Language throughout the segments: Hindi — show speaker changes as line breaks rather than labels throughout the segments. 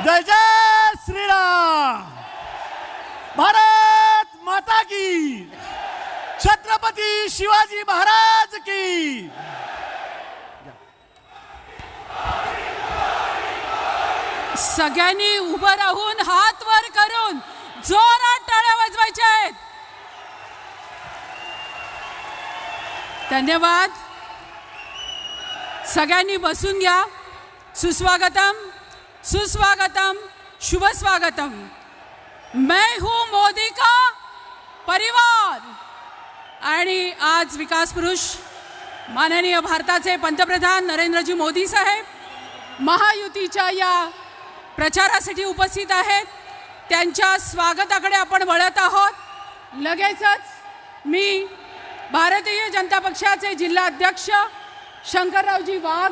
जय जय श्रीराम। भारत माता की, छत्रपती शिवाजी महाराज की।
सगळ्यांनी उभं राहून हात वर करून जोरात टाळ्या वाजवायच्या आहेत। धन्यवाद। सगळ्यांनी बसून घ्या। सुस्वागतम, सुस्वागतम, शुभ स्वागतम। मैं हूं मोदी का परिवार। आणि आज विकास पुरुष माननीय भारताचे पंतप्रधान नरेंद्रजी मोदी साहेब महायुतीच्या या प्रचारासाठी उपस्थित आहेत। त्यांच्या स्वागताकडे आपण वळत आहोत। लगेचच मी भारतीय जनता पक्षाचे जिल्हा अध्यक्ष शंकररावजी वाघ,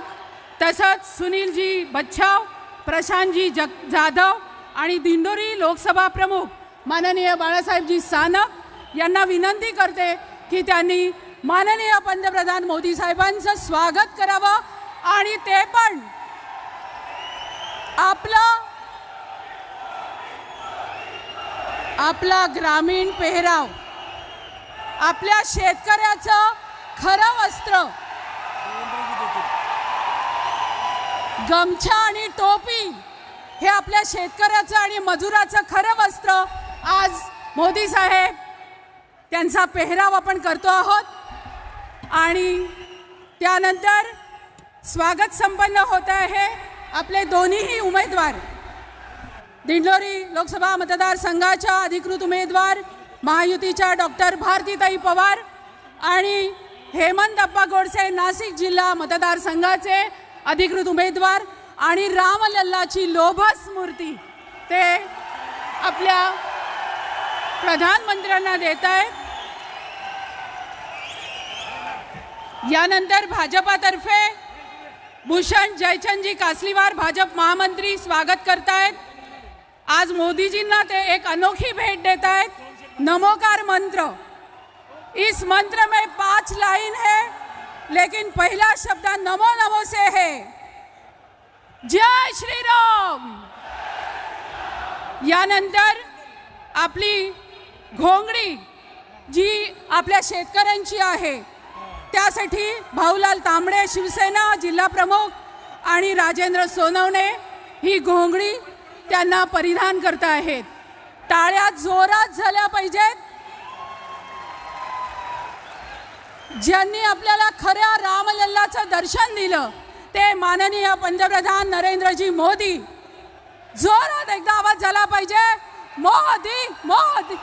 तसंच सुनीलजी बच्छाव, प्रशांतजी जाधव आणि दिंडोरी लोकसभा प्रमुख माननीय बाळासाहेबजी सानप यांना विनंती करते की त्यांनी माननीय पंतप्रधान मोदी साहेबांचं स्वागत करावं आणि ते पण आपला ग्रामीण पेहराव, आपल्या शेतकऱ्याचं खरं वस्त्र, गमछा आणि टोपी हे आपल्या शेतकऱ्याचं आणि मजुराचं खरं वस्त्र आज मोदी साहेब त्यांचा पेहराव आपण करतो आहोत। आणि त्यानंतर स्वागत संपन्न होत आहे। आपले दोन्हीही उमेदवार दिंडोरी लोकसभा मतदारसंघाच्या अधिकृत उमेदवार महायुतीच्या डॉक्टर भारतीताई पवार आणि हेमंत अप्पा गोडसे नाशिक जिल्हा मतदारसंघाचे अधिकृत उमेदवार आणि रामलल्लाची लोभस मूर्ती ते आपल्या प्रधानमंत्र्यांना देत आहेत। यानंतर भाजपातर्फे भूषण जयचंदजी कासलीवार भाजप महामंत्री स्वागत करतायत। आज मोदीजींना ते एक अनोखी भेट देत आहेत। नमोकार मंत्र, इस मंत्र में 5 लाइन है, लेकिन पहला शब्द नमो नमो से है। जय श्री राम। यानंतर आपली घोंगडी जी आपल्या शेतकऱ्यांची आहे त्यासाठी भाऊलाल तांबडे शिवसेना जिल्हा प्रमुख आणि राजेंद्र सोनवणे ही घोंगडी त्यांना परिधान करत आहेत। टाळ्या जोरात झाल्या पाहिजेत। ज्यांनी आपल्याला खऱ्या रामलल्लाचं दर्शन दिलं ते माननीय पंतप्रधान नरेंद्रजी मोदी। जोरात एकदा आवाज झाला पाहिजे, मोदी मोदी।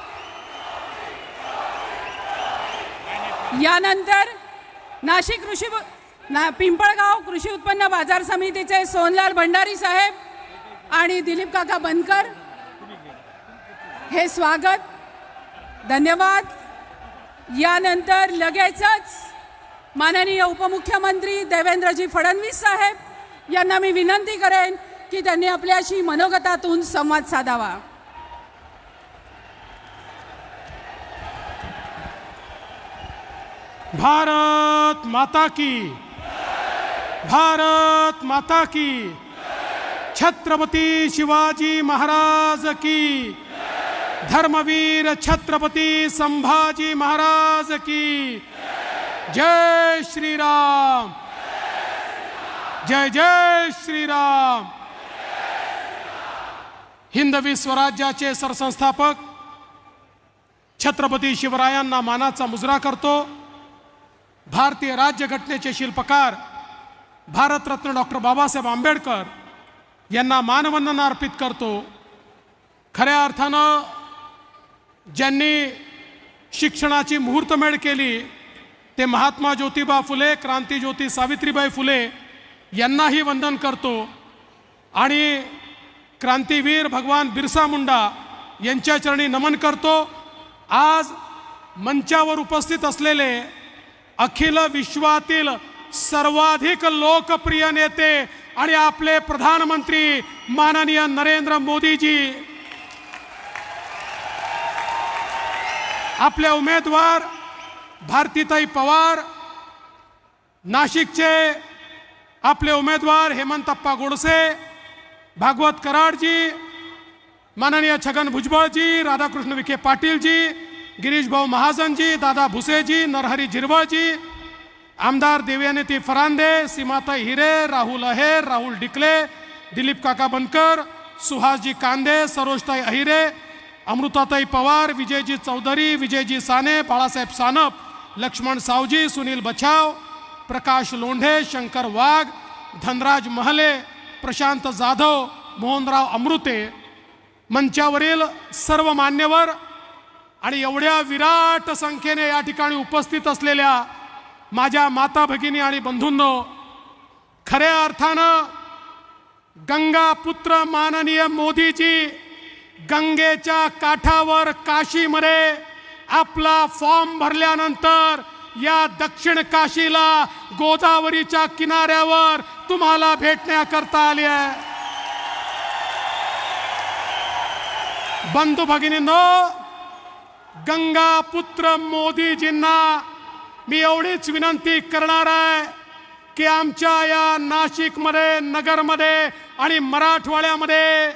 यानंतर नाशिक पिंपळगाव कृषी उत्पन्न बाजार समितीचे सोनलाल भंडारी साहेब आणि दिलीप काका बनकर हे स्वागत। धन्यवाद। यानंतर लगेचच माननीय उपमुख्यमंत्री देवेंद्रजी फडणवीस साहेब यांना मी विनंती करेन की त्यांनी आपल्याशी मनोगतातून संवाद साधावा।
भारत माता की, भारत माता की, छत्रपती शिवाजी महाराज की, धर्मवीर छत्रपती संभाजी महाराज की। जय श्री राम, जय जय श्री राम। हिंदवी स्वराज्याचे सरसंस्थापक छत्रपती शिवरायांना मानाचा मुजरा करतो। भारतीय राज्यघटनेचे शिल्पकार भारतरत्न डॉक्टर बाबासाहेब आंबेडकर यांना मानवंदना अर्पित करतो। खऱ्या अर्थानं ज्यांनी शिक्षणाची मुहूर्तमेढ केली ते महात्मा ज्योतिबा फुले, क्रांतिज्योती सावित्रीबाई फुले यांनाही वंदन करतो। आणि क्रांतीवीर भगवान बिरसा मुंडा यांच्या चरणी नमन करतो। आज मंचावर उपस्थित असलेले अखिल विश्वातील सर्वाधिक लोकप्रिय नेते आणि आपले प्रधानमंत्री माननीय नरेंद्र मोदीजी, आपले उमेदवार भारतीताई पवार, नाशिकचे आपले उमेदवार हेमंत अप्पा गोडसे, भागवत कराडजी, माननीय छगन भुजबळजी, राधाकृष्ण विखे पाटीलजी, गिरीश भाऊ महाजनजी, दादा भुसेजी, नरहरी झिरवळजी, आमदार देवयानीती फरांदे, सीमाताई हिरे, राहुल अहेर, राहुल डिकले, दिलीप काका बनकर, सुहासजी कांदे, सरोजताई अहिरे, अमृताताई पवार, विजयजी चौधरी, विजयजी साने, बाळासाहेब सानप, लक्ष्मण सावजी, सुनील बछाव, प्रकाश लोंढे, शंकर वाघ, धनराज महले, प्रशांत जाधव, मोहनराव अमृते, मंचावरील सर्व मान्यवर आणि एवढ्या विराट संख्येने या ठिकाणी उपस्थित असलेल्या माझ्या माता भगिनी आणि बंधूंनो, खऱ्या अर्थानं गंगा पुत्र माननीय मोदीजी गंगेच्या काठावर काशीमध्ये आपला फॉर्म भरल्यानंतर या दक्षिण काशीला गोदावरीच्या किनाऱ्यावर तुम्हाला भेटण्याकरता आले आहे. बंधू भगिनींनो, गंगा पुत्र मोदीजींना मी एवढीच विनंती करणार आहे की आमच्या या नाशिकमध्ये, नगरमध्ये आणि मराठवाड्यामध्ये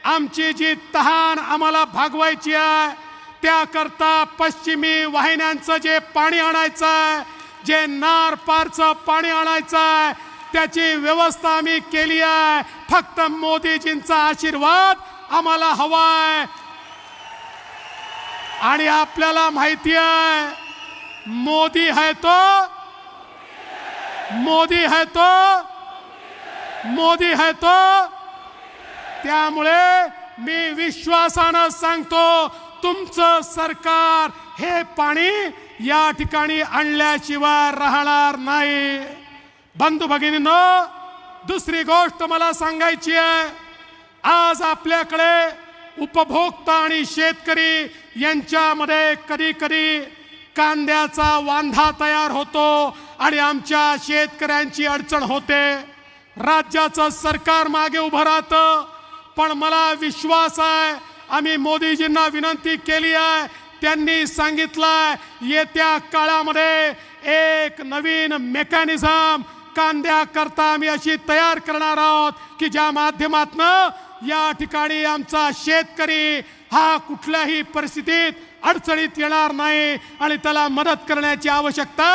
आमची जी तहान आम्हाला भागवायची आहे, त्याकरता पश्चिमी वाहिन्यांचं जे पाणी आणायचं आहे, जे नार पारचं पाणी आणायचं आहे, त्याची व्यवस्था आम्ही केली आहे. फक्त मोदीजींचा आशीर्वाद आम्हाला हवा आहे. आणि आपल्याला माहिती आहे, मोदी है तो, मोदी है तो, मोदी है तो. त्यामुळे मी विश्वासानं सांगतो, तुमचं सरकार हे पाणी या ठिकाणी आणल्याशिवाय राहणार नाही. बंधू भगिनींनो, दुसरी गोष्ट मला सांगायची आहे. आज आपल्याकडे उपभोक्ता आणि शेतकरी यांच्यामध्ये कधी कधी कांद्याचा वांधा तयार होतो आणि आमच्या शेतकऱ्यांची अडचण होते. राज्याचं सरकार मागे उभं राहतं, पण मला विश्वास आहे, आम्ही मोदीजींना विनंती केली आहे, त्यांनी सांगितलं येत्या काळामध्ये एक नवीन मेकॅनिझम कांद्याकरता आम्ही अशी तयार करणार आहोत की ज्या माध्यमातून या ठिकाणी आमचा शेतकरी हा कुठल्याही परिस्थितीत अडचणीत येणार नाही आणि त्याला मदत करण्याची आवश्यकता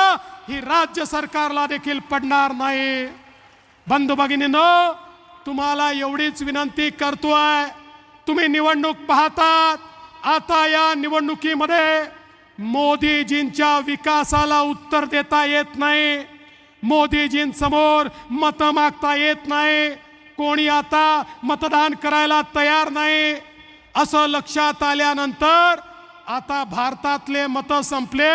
ही राज्य सरकारला देखील पडणार नाही. बंधू भगिनींनो, तुम्हाला एवढीच विनंती करतोय, तुम्ही निवडणूक पाहतात. आता या निवडणुकीमध्ये मोदीजींच्या विकासाला उत्तर देता येत नाही, मोदीजींसमोर मतं मागता येत नाही, कोणी आता मतदान करायला तयार नाही. असं लक्षात आल्यानंतर आता भारतातले मतं संपले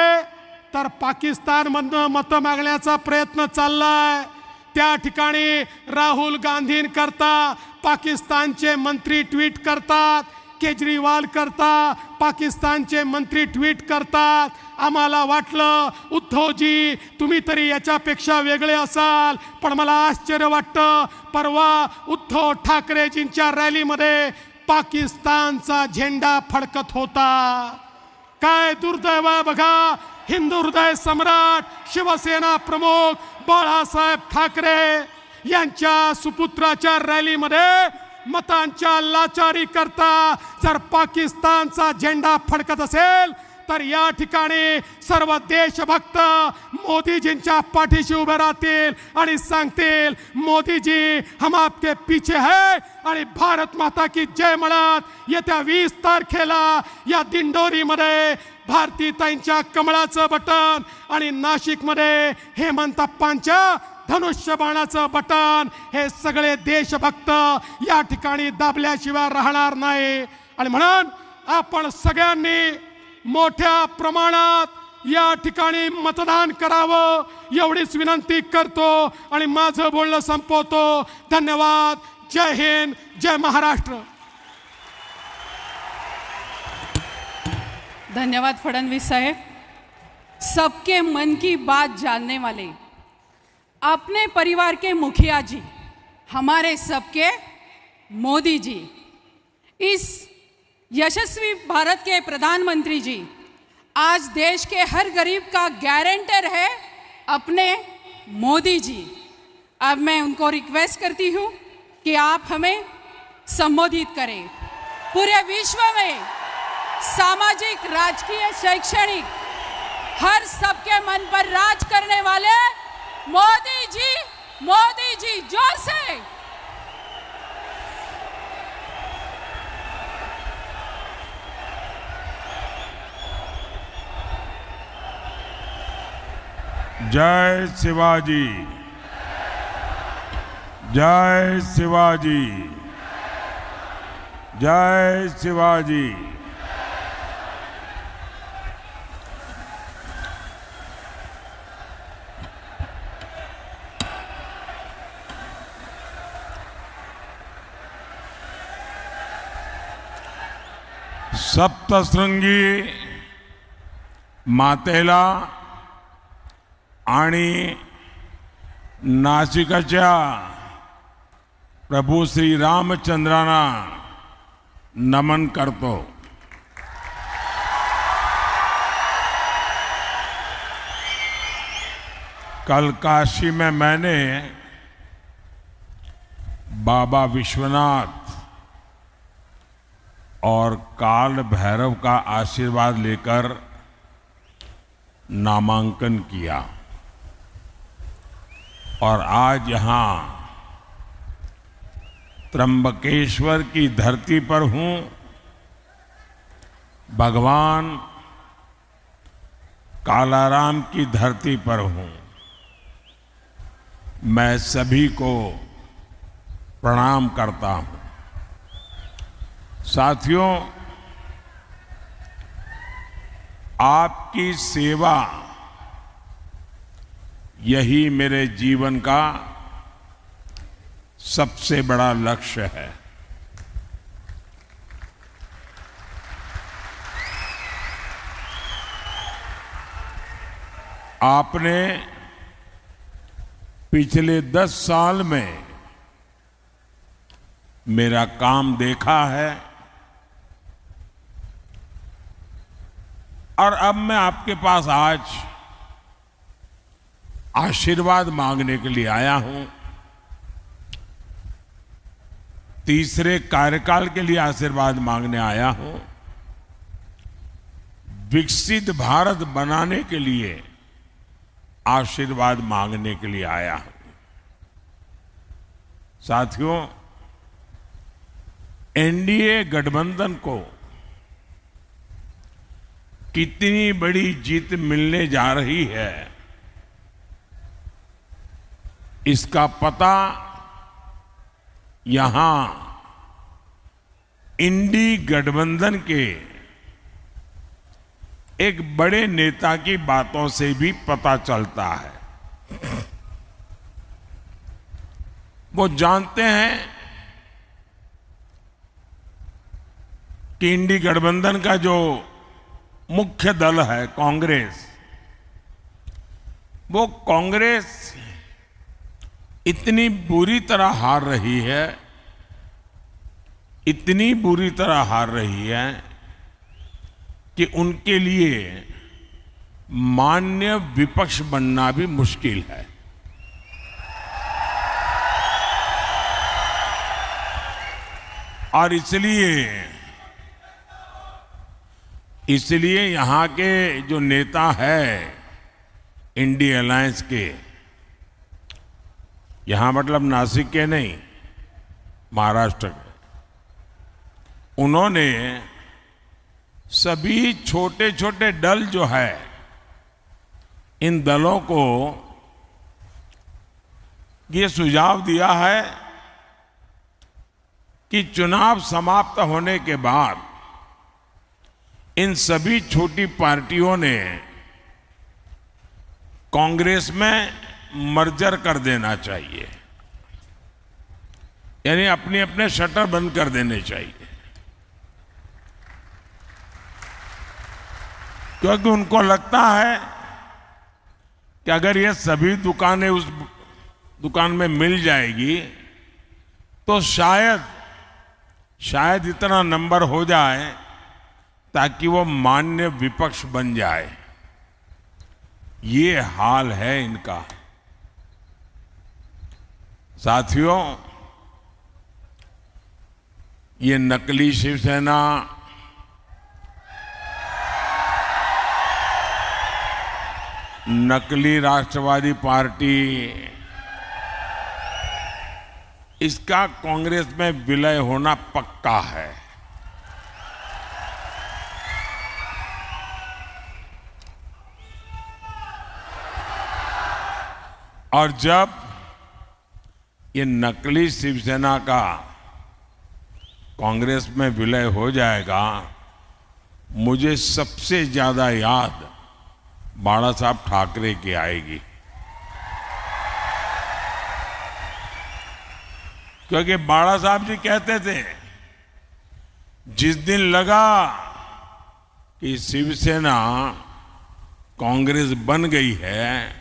तर पाकिस्तानमधनं मतं मागण्याचा प्रयत्न चाललाय. त्या ठिकाणी राहुल गांधींकरता पाकिस्तानचे मंत्री ट्विट करतात, केजरीवाल करता पाकिस्तानचे मंत्री ट्विट करतात. आम्हाला वाटलं उद्धवजी तुम्ही तरी याच्यापेक्षा वेगळे असाल, पण मला आश्चर्य वाटतं, परवा उद्धव ठाकरेजींच्या रॅलीमध्ये पाकिस्तानचा झेंडा फडकत होता. काय दुर्दैव आहे बघा. हिंदू हृदय सम्राट शिवसेना प्रमुख बाळासाहेब ठाकरे यांच्या सुपुत्राच्या रॅलीमध्ये मतांच्या लाचारी करता जर पाकिस्तानचा झेंडा फडकत असेल तर या ठिकाणी सर्व देशभक्त मोदीजींच्या पाठीशी उभे राहतील आणि सांगतील, मोदीजी हम आपके पीछे है. आणि भारत माता की जय म्हणत येत्या 20 तारखेला या दिंडोरीमध्ये भारतीताईंच्या कमळाचं बटन आणि नाशिकमध्ये हेमंतप्पांच्या धनुष्यबाणाचं बटन हे सगळे देशभक्त या ठिकाणी दाबल्याशिवाय राहणार नाही. आणि म्हणून आपण सगळ्यांनी मोठ्या प्रमाणात या ठिकाणी मतदान करावं एवढीच विनंती करतो आणि माझं बोलणं संपवतो. धन्यवाद. जय हिंद, जय महाराष्ट्र.
धन्यवाद फडणवीस साहेब. सबके मन की बात जानने वाले, अपने परिवार के मुखिया जी, हमारे सबके मोदी जी, इस यशस्वी भारत के प्रधानमंत्री जी आज देश के हर गरीब का गारंटर है अपने मोदी जी. अब मैं उनको रिक्वेस्ट करती हूँ कि आप हमें संबोधित करें। पूरे विश्व में सामाजिक, राजकीय, शैक्षणिक हर सबके मन पर राज करने वाले मोदी जी जोर से।
जय शिवाजी, जय शिवाजी, जय शिवाजी। सप्तशृंगी मातेला आणि नाशिकच्या प्रभू श्री रामचंद्रांना नमन करतो। कल काशी में मैंने बाबा विश्वनाथ और काल भैरव का आशीर्वाद लेकर नामांकन किया और आज यहां त्र्यंबकेश्वर की धरती पर हूं। भगवान कालाराम की धरती पर हूं। मैं सभी को प्रणाम करता हूं। साथियों, आपकी सेवा यही मेरे जीवन का सबसे बड़ा लक्ष्य है। आपने पिछले 10 साल में मेरा काम देखा है और अब मैं आपके पास आज आशीर्वाद मांगने के लिए आया हूं। तीसरे कार्यकाल के लिए आशीर्वाद मांगने आया हूं। विकसित भारत बनाने के लिए आशीर्वाद मांगने के लिए आया हूं। साथियों, एनडीए गठबंधन को कितनी बड़ी जीत मिलने जा रही है, इसका पता यहां इंडी गठबंधन के एक बड़े नेता की बातों से भी पता चलता है। वो जानते हैं कि इंडी गठबंधन का जो मुख्य दल है कांग्रेस, वो कांग्रेस इतनी बुरी तरह हार रही है, इतनी बुरी तरह हार रही है कि उनके लिए मान्य विपक्ष बनना भी मुश्किल है। और इसलिए यहां के जो नेता है इंडी अलायंस के, यहां मतलब नासिक के नहीं, महाराष्ट्र के, उन्होंने सभी छोटे छोटे दल जो है, इन दलों को ये सुझाव दिया है कि चुनाव समाप्त होने के बाद इन सभी छोटी पार्टियों ने कांग्रेस में मर्जर कर देना चाहिए, यानी अपने अपने शटर बंद कर देने चाहिए, क्योंकि उनको लगता है कि अगर ये सभी दुकानें उस दुकान में मिल जाएगी तो शायद इतना नंबर हो जाए ताकि वो मान्य विपक्ष बन जाए। ये हाल है इनका। साथियों, ये नकली शिवसेना नकली राष्ट्रवादी पार्टी, इसका कांग्रेस में विलय होना पक्का है। और जब ये नकली शिवसेना का कांग्रेस में विलय हो जाएगा, मुझे सबसे ज्यादा याद बाला साहब ठाकरे की आएगी, क्योंकि बाला साहब जी कहते थे जिस दिन लगा कि शिवसेना कांग्रेस बन गई है,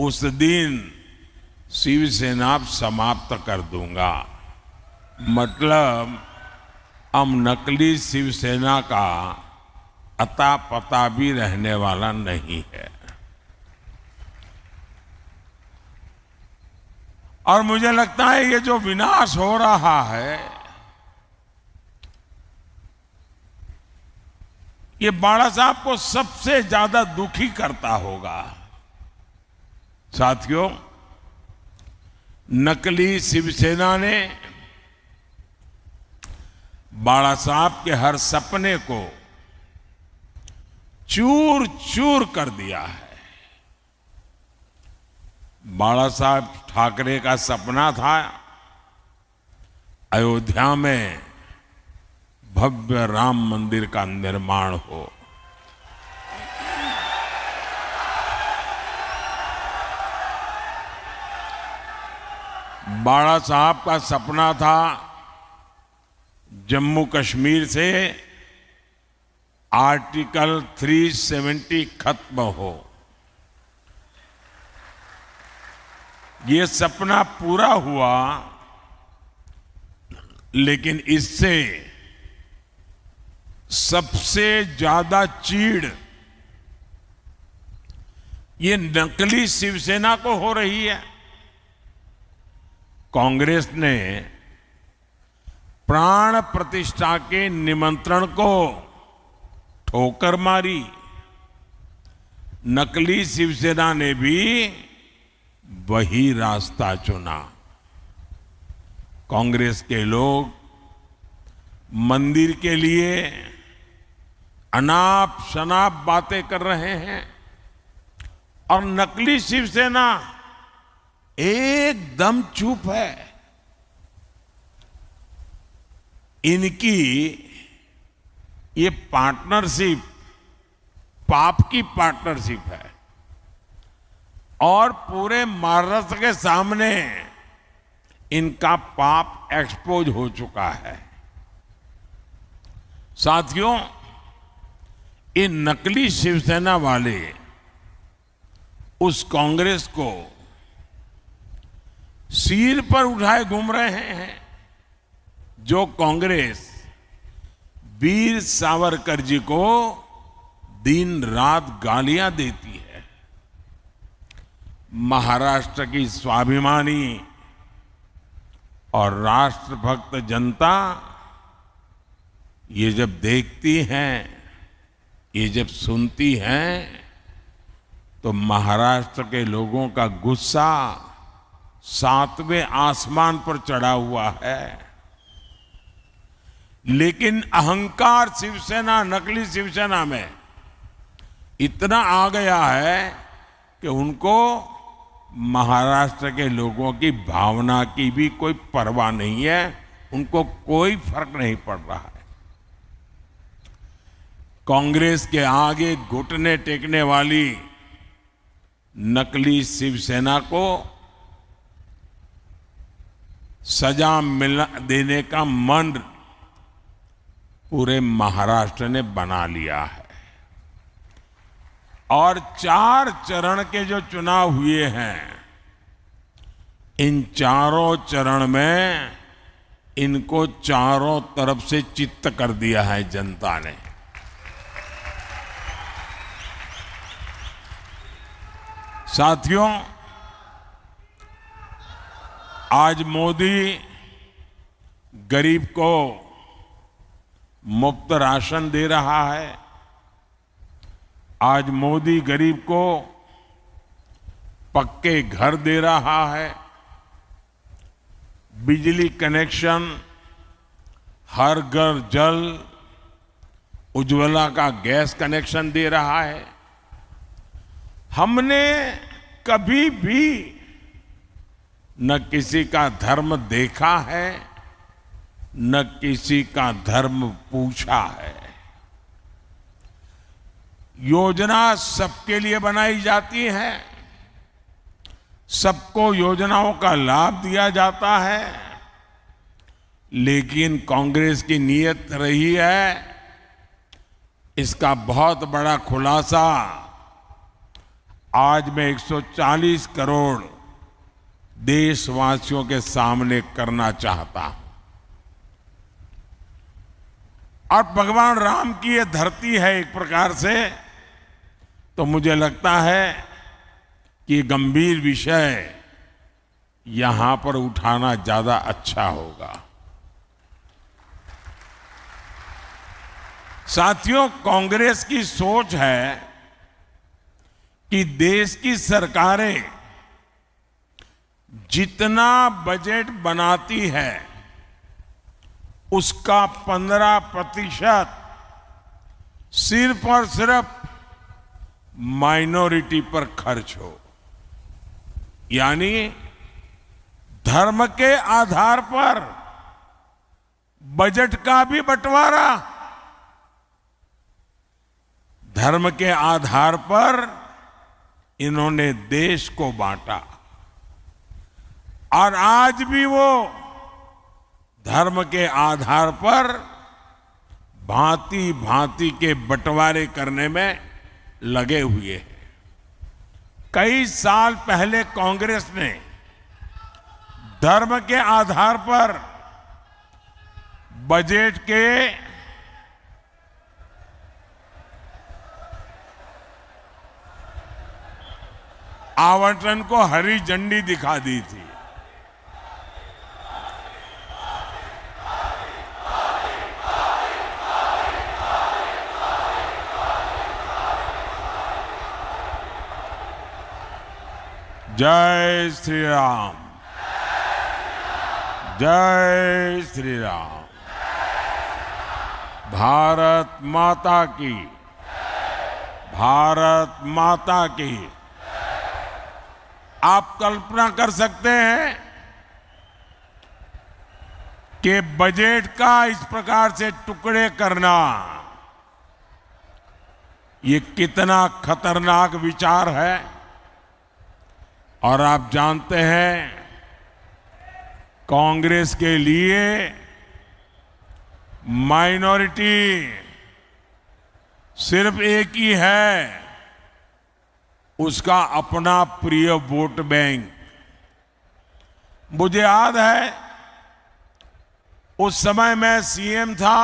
उस दिन शिवसेना समाप्त कर दूंगा। मतलब अब नकली शिवसेना का अता पता भी रहने वाला नहीं है। और मुझे लगता है ये जो विनाश हो रहा है, ये बाला साहब को सबसे ज्यादा दुखी करता होगा। साथियों, नकली शिवसेना ने बाला साहब के हर सपने को चूर चूर कर दिया है। बाला साहब ठाकरे का सपना था अयोध्या में भव्य राम मंदिर का निर्माण हो। बाला साहब का सपना था जम्मू कश्मीर से आर्टिकल 370 खत्म हो। ये सपना पूरा हुआ, लेकिन इससे सबसे ज्यादा चीड़ ये नकली शिवसेना को हो रही है। कांग्रेस ने प्राण प्रतिष्ठा के निमंत्रण को ठोकर मारी। नकली शिवसेना ने भी वही रास्ता चुना। कांग्रेस के लोग मंदिर के लिए अनाप शनाप बातें कर रहे हैं और नकली शिवसेना एकदम चुप है। इनकी ये पार्टनरशिप पाप की पार्टनरशिप है और पूरे महाराष्ट्र के सामने इनका पाप एक्सपोज हो चुका है। साथियों, ये नकली शिवसेना वाले उस कांग्रेस को सिर पर उठाए घूम रहे हैं जो कांग्रेस वीर सावरकर जी को दिन रात गालियां देती है। महाराष्ट्र की स्वाभिमानी और राष्ट्रभक्त जनता ये जब देखती हैं, ये जब सुनती हैं, तो महाराष्ट्र के लोगों का गुस्सा 7वें आसमान पर चढ़ा हुआ है। लेकिन अहंकार शिवसेना, नकली शिवसेना में इतना आ गया है कि उनको महाराष्ट्र के लोगों की भावना की भी कोई परवाह नहीं है, उनको कोई फर्क नहीं पड़ रहा है। कांग्रेस के आगे घुटने टेकने वाली नकली शिवसेना को सजा देने का मन पूरे महाराष्ट्र ने बना लिया है। और 4 चरण के जो चुनाव हुए हैं, इन चारों चरण में इनको चारों तरफ से चित्त कर दिया है जनता ने। साथियों, आज मोदी गरीब को मुफ्त राशन दे रहा है। आज मोदी गरीब को पक्के घर दे रहा है। बिजली कनेक्शन, हर घर जल, उज्ज्वला का गैस कनेक्शन दे रहा है। हमने कभी भी न किसी का धर्म देखा है, न किसी का धर्म पूछा है। योजना सबके लिए बनाई जाती है, सबको योजनाओं का लाभ दिया जाता है, लेकिन कांग्रेस की नीयत रही है, इसका बहुत बड़ा खुलासा आज मैं 140 करोड़ देशवासियों के सामने करना चाहता हूं। और भगवान राम की ये धरती है एक प्रकार से, तो मुझे लगता है कि गंभीर विषय यहां पर उठाना ज्यादा अच्छा होगा। साथियों, कांग्रेस की सोच है कि देश की सरकारें जितना बजट बनाती है उसका 15% सिर्फ और सिर्फ माइनॉरिटी पर खर्च हो, यानी धर्म के आधार पर बजट का भी बंटवारा, धर्म के आधार पर इन्होंने देश को बांटा। और आज भी वो धर्म के आधार पर भांति भांति के बंटवारे करने में लगे हुए हैं। कई साल पहले कांग्रेस ने धर्म के आधार पर बजट के आवंटन को हरी झंडी दिखा दी थी। जय श्री राम, जय श्री राम। भारत माता की, भारत माता की। आप कल्पना कर सकते हैं कि बजट का इस प्रकार से टुकड़े करना ये कितना खतरनाक विचार है। और आप जानते हैं कांग्रेस के लिए माइनॉरिटी सिर्फ एक ही है, उसका अपना प्रिय वोट बैंक। मुझे याद है उस समय मैं सीएम था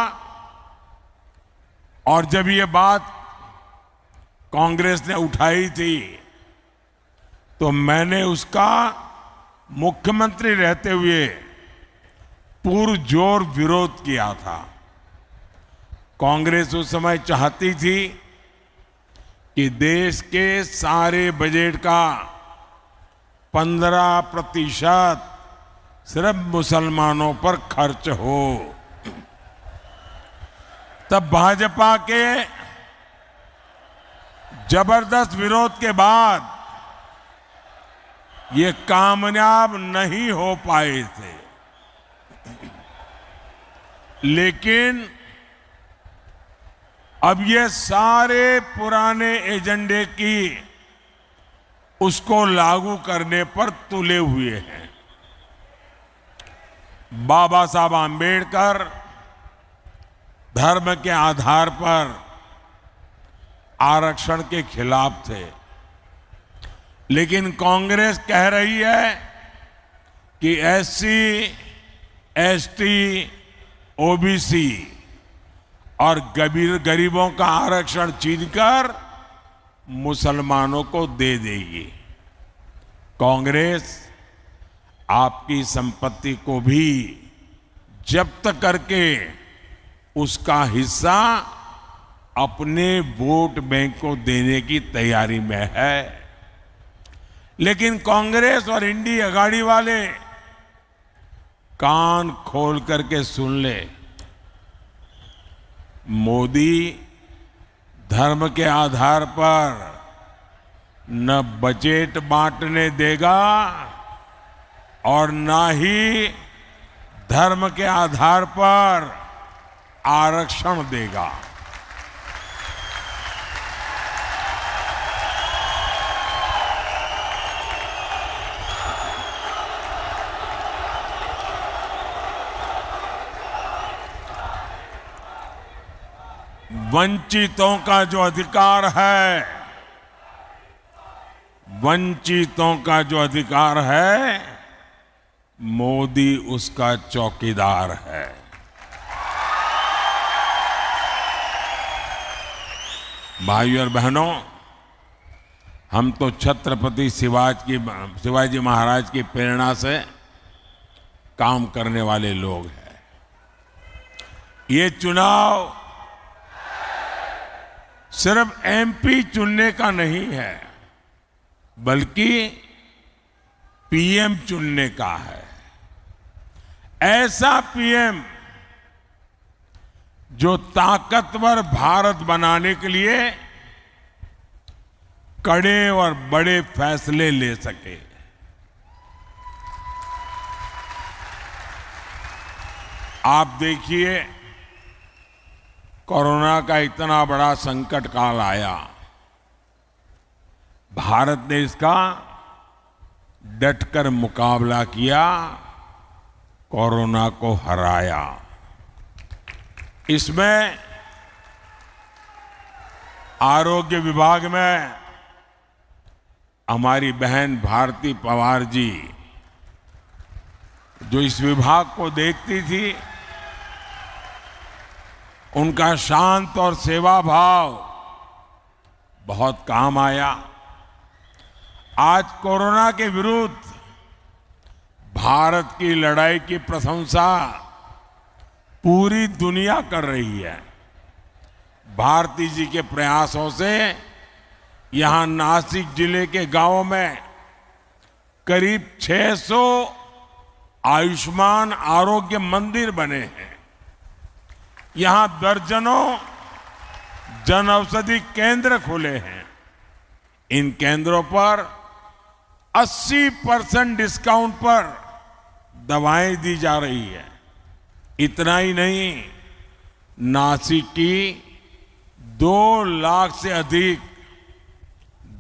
और जब ये बात कांग्रेस ने उठाई थी तो मैंने उसका मुख्यमंत्री रहते हुए पुरजोर विरोध किया था। कांग्रेस उस समय चाहती थी कि देश के सारे बजट का 15% सिर्फ मुसलमानों पर खर्च हो। तब भाजपा के जबरदस्त विरोध के बाद ये कामयाब नहीं हो पाए थे, लेकिन अब ये सारे पुराने एजेंडे की उसको लागू करने पर तुले हुए हैं। बाबा साहब आम्बेडकर धर्म के आधार पर आरक्षण के खिलाफ थे, लेकिन कांग्रेस कह रही है कि एससी, एसटी, ओबीसी और गरीबों का आरक्षण छीनकर मुसलमानों को दे देगी। कांग्रेस आपकी संपत्ति को भी जब्त करके उसका हिस्सा अपने वोट बैंक को देने की तैयारी में है। लेकिन कांग्रेस और इंडी अगाड़ी वाले कान खोल करके सुन ले, मोदी धर्म के आधार पर न बजट बांटने देगा और न ही धर्म के आधार पर आरक्षण देगा। वंचितों का जो अधिकार है, वंचितों का जो अधिकार है, मोदी उसका चौकीदार है। भाइयों और बहनों, हम तो छत्रपति शिवाजी महाराज की प्रेरणा से काम करने वाले लोग हैं। ये चुनाव सिर्फ एमपी चुनने का नहीं है, बल्कि पीएम चुनने का है। ऐसा पीएम जो ताकतवर भारत बनाने के लिए कड़े और बड़े फैसले ले सके। आप देखिए, कोरोना का इतना बड़ा संकट काल आया, भारत ने इसका डटकर मुकाबला किया, कोरोना को हराया। इसमें आरोग्य विभाग में हमारी बहन भारती पवार जी, जो इस विभाग को देखती थी, उनका शांत और सेवा भाव बहुत काम आया। आज कोरोना के विरुद्ध भारत की लड़ाई की प्रशंसा पूरी दुनिया कर रही है। भारती जी के प्रयासों से यहां नासिक जिले के गांवों में करीब 600 आयुष्मान आरोग्य मंदिर बने हैं। यहां दर्जनों जन औषधि केंद्र खुले हैं। इन केंद्रों पर 80% डिस्काउंट पर दवाएं दी जा रही है। इतना ही नहीं, नासिक की 2 लाख से अधिक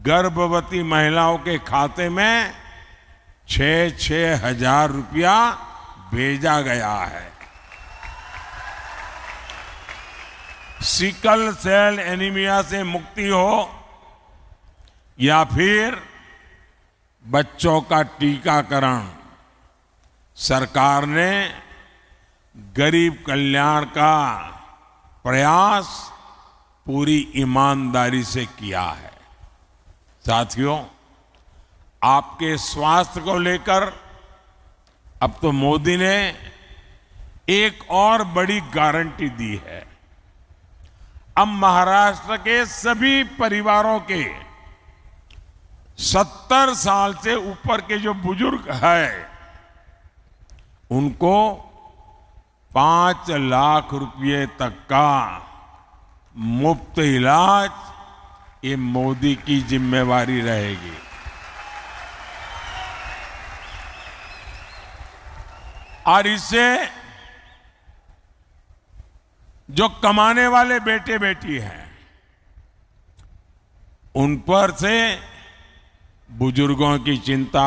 गर्भवती महिलाओं के खाते में 6-6 हजार रुपया भेजा गया है। सिकल सेल एनीमिया से मुक्ति हो या फिर बच्चों का टीकाकरण, सरकार ने गरीब कल्याण का प्रयास पूरी ईमानदारी से किया है। साथियों, आपके स्वास्थ्य को लेकर अब तो मोदी ने एक और बड़ी गारंटी दी है। अब महाराष्ट्र के सभी परिवारों के 70 साल से ऊपर के जो बुजुर्ग हैं, उनको 5 लाख रुपए तक का मुफ्त इलाज ये मोदी की जिम्मेवारी रहेगी। और इससे जो कमाने वाले बेटे बेटी हैं, उन पर से बुजुर्गों की चिंता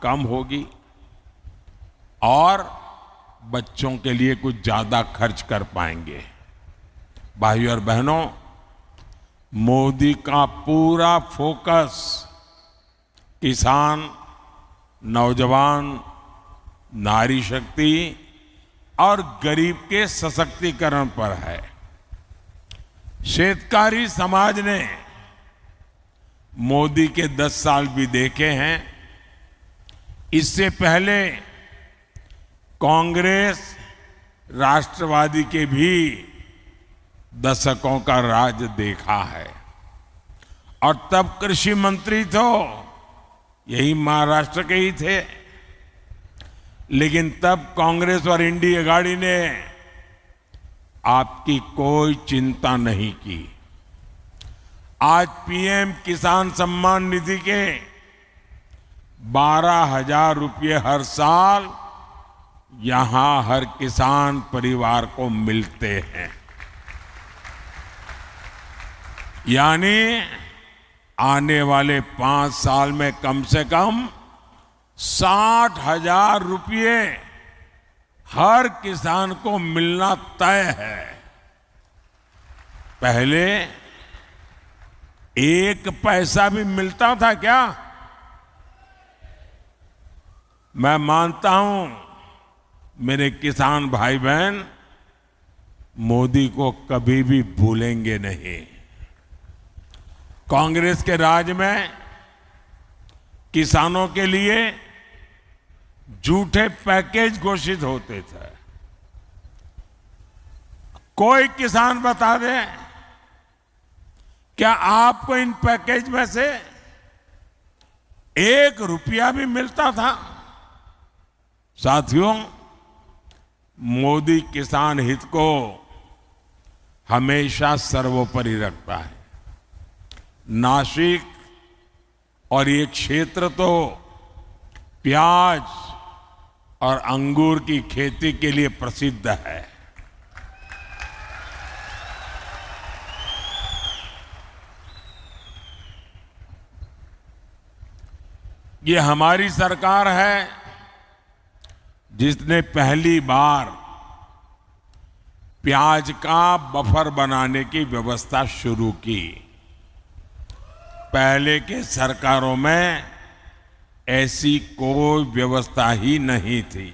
कम होगी और बच्चों के लिए कुछ ज्यादा खर्च कर पाएंगे। भाइयों और बहनों, मोदी का पूरा फोकस किसान, नौजवान, नारी शक्ति और गरीब के सशक्तिकरण पर है। शेतकारी समाज ने मोदी के 10 साल भी देखे हैं। इससे पहले कांग्रेस, राष्ट्रवादी के भी दशकों का राज देखा है। और तब कृषि मंत्री तो यही महाराष्ट्र के ही थे, लेकिन तब कांग्रेस और इंडिया गाड़ी ने आपकी कोई चिंता नहीं की। आज पीएम किसान सम्मान निधि के 12,000 रुपये हर साल यहां हर किसान परिवार को मिलते हैं। यानी आने वाले 5 साल में कम से कम 60,000 रुपये हर किसान को मिलना तय है। पहले 1 पैसा भी मिलता था क्या? मैं मानता हूं मेरे किसान भाई बहन मोदी को कभी भी भूलेंगे नहीं। कांग्रेस के राज में किसानों के लिए झूठे पैकेज घोषित होते थे। कोई किसान बता दे, क्या आपको इन पैकेज में से 1 रुपया भी मिलता था? साथियों, मोदी किसान हित को हमेशा सर्वोपरि रखता है। नासिक और ये क्षेत्र तो प्याज और अंगूर की खेती के लिए प्रसिद्ध है। ये हमारी सरकार है जिसने पहली बार प्याज का बफर बनाने की व्यवस्था शुरू की। पहले के सरकारों में ऐसी कोई व्यवस्था ही नहीं थी।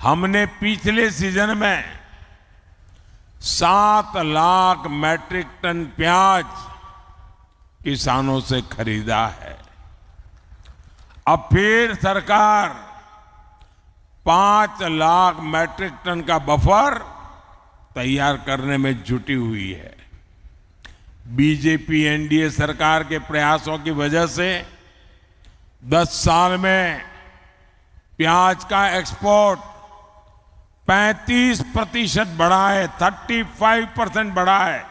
हमने पिछले सीजन में 7 लाख मैट्रिक टन प्याज किसानों से खरीदा है। अब फिर सरकार 5 लाख मैट्रिक टन का बफर तैयार करने में जुटी हुई है। बीजेपी एनडीए सरकार के प्रयासों की वजह से 10 साल में प्याज का एक्सपोर्ट 35% बढ़ा है, 35% बढ़ा है।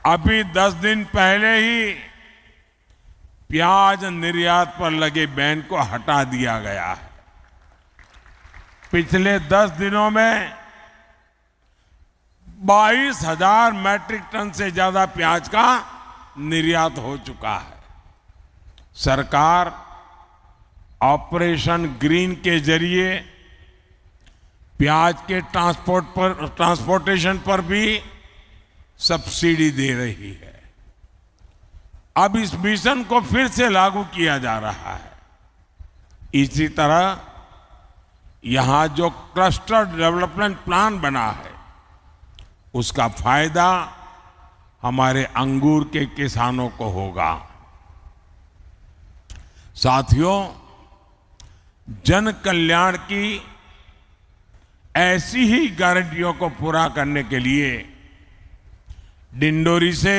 अभी 10 दिन पहले ही प्याज निर्यात पर लगे बैन को हटा दिया गया है। पिछले 10 दिनों में 22,000 मैट्रिक टन से ज्यादा प्याज का निर्यात हो चुका है। सरकार ऑपरेशन ग्रीन के जरिए प्याज के ट्रांसपोर्टेशन पर भी सब्सिडी दे रही है। अब इस मिशन को फिर से लागू किया जा रहा है। इसी तरह यहां जो क्लस्टर डेवलपमेंट प्लान बना है उसका फायदा हमारे अंगूर के किसानों को होगा। साथियों, जन कल्याण की ऐसी ही गारंटियों को पूरा करने के लिए डिंडोरी से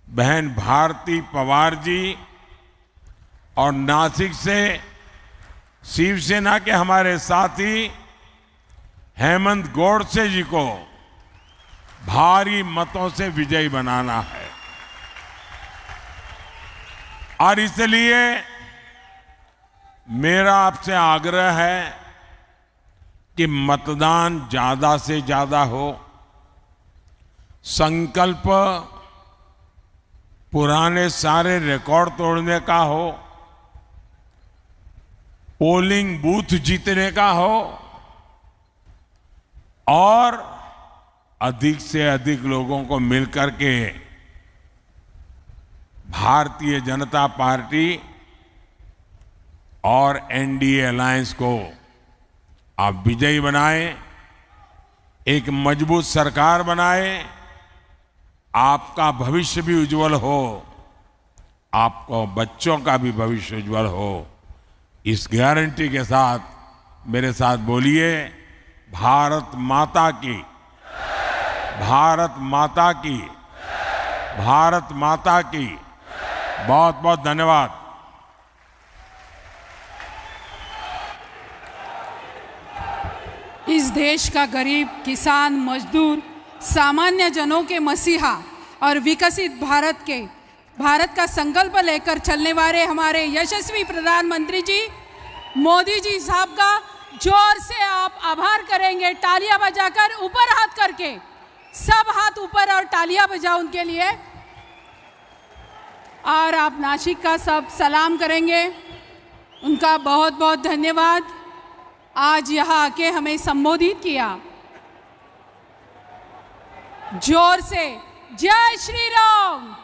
बहन भारती पवार जी और नासिक से शिवसेना के हमारे साथी हेमंत गोडसे जी को भारी मतों से विजयी बनाना है। और इसलिए मेरा आपसे आग्रह है कि मतदान ज्यादा से ज्यादा हो। संकल्प पुराने सारे रिकॉर्ड तोड़ने का हो, पोलिंग बूथ जीतने का हो और अधिक से अधिक लोगों को मिलकर के भारतीय जनता पार्टी और एनडीए अलायंस को आप विजयी बनाएं, एक मजबूत सरकार बनाएं, आपका भविष्य भी उज्जवल हो, आपको बच्चों का भी भविष्य उज्जवल हो। इस गारंटी के साथ मेरे साथ बोलिए, भारत माता की, भारत माता की, भारत माता की। बहुत बहुत धन्यवाद।
इस देश का गरीब, किसान, मजदूर, सामान्य जनों के मसीहा और विकसित भारत का संकल्प लेकर चलने वाले हमारे यशस्वी प्रधानमंत्री जी मोदी जी साहब का जोर से आप आभार करेंगे, तालियां बजाकर, ऊपर हाथ करके, सब हाथ ऊपर और तालियां बजाओ उनके लिए। और आप नासिक का सब सलाम करेंगे। उनका बहुत बहुत धन्यवाद, आज यहाँ आके हमें संबोधित किया। जोर से जय श्री राम।